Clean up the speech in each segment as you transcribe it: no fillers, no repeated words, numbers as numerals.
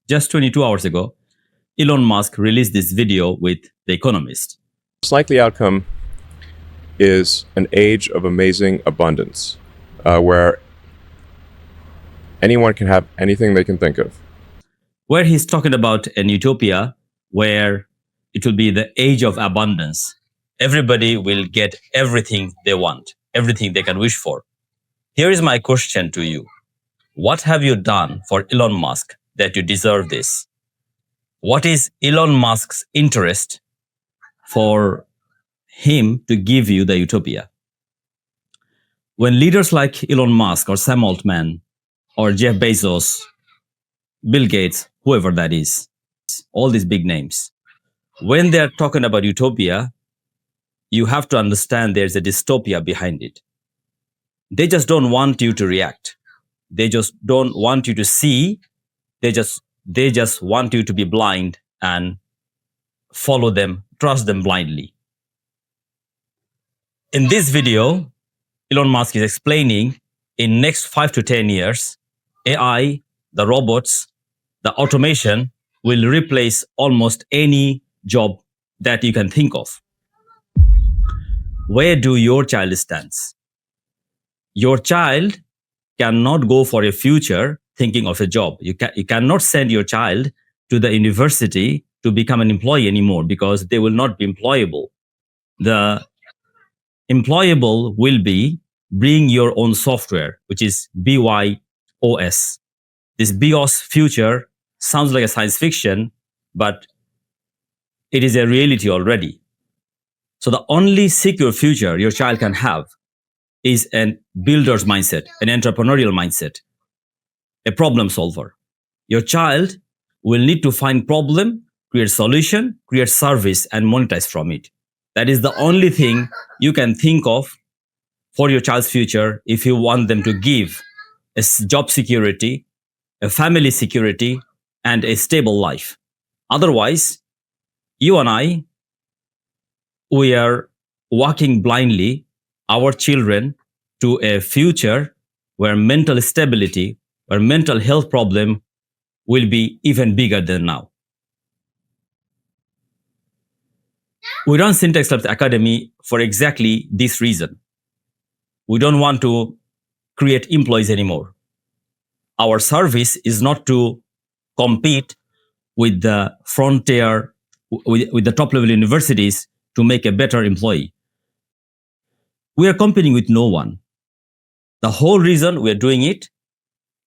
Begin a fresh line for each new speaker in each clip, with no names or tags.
Just 22 hours ago, Elon Musk released this video with The Economist.
Most likely outcome is an age of amazing abundance, where anyone can have anything they can think of.
Where he's talking about an utopia where it will be the age of abundance. Everybody will get everything they want, everything they can wish for. Here is my question to you. What have you done for Elon Musk that you deserve this? What is Elon Musk's interest for him to give you the utopia? When leaders like Elon Musk or Sam Altman or Jeff Bezos, Bill Gates, whoever that is, all these big names, when they're talking about utopia, you have to understand there's a dystopia behind it. They just don't want you to react. They just don't want you to see. They just want you to be blind and follow them, trust them blindly. In this video, Elon Musk is explaining in next 5 to 10 years, AI, the robots, the automation will replace almost any job that you can think of. Where do your child stand? Your child cannot go for a future thinking of a job. You cannot send your child to the university to become an employee anymore because they will not be employable. The employable will be bring your own software, which is BYOS. This BYOS future sounds like a science fiction, but it is a reality already. So the only secure future your child can have is a builder's mindset, an entrepreneurial mindset, a problem solver. Your child will need to find problem, create solution, create service, and monetize from it. That is the only thing you can think of for your child's future if you want them to give a job security, a family security, and a stable life. Otherwise, you and I, we are walking blindly our children to a future where mental stability, where mental health problem will be even bigger than now. We run Syntax Labs Academy for exactly this reason. We don't want to create employees anymore. Our service is not to compete with the frontier, with the top level universities to make a better employee. We are competing with no one. The whole reason we are doing it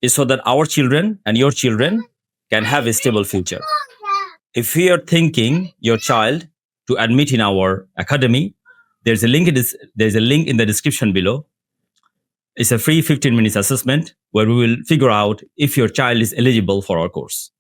is so that our children and your children can have a stable future. If you are thinking your child to admit in our academy, there's a link in the description below. It's a free 15 minutes assessment where we will figure out if your child is eligible for our course.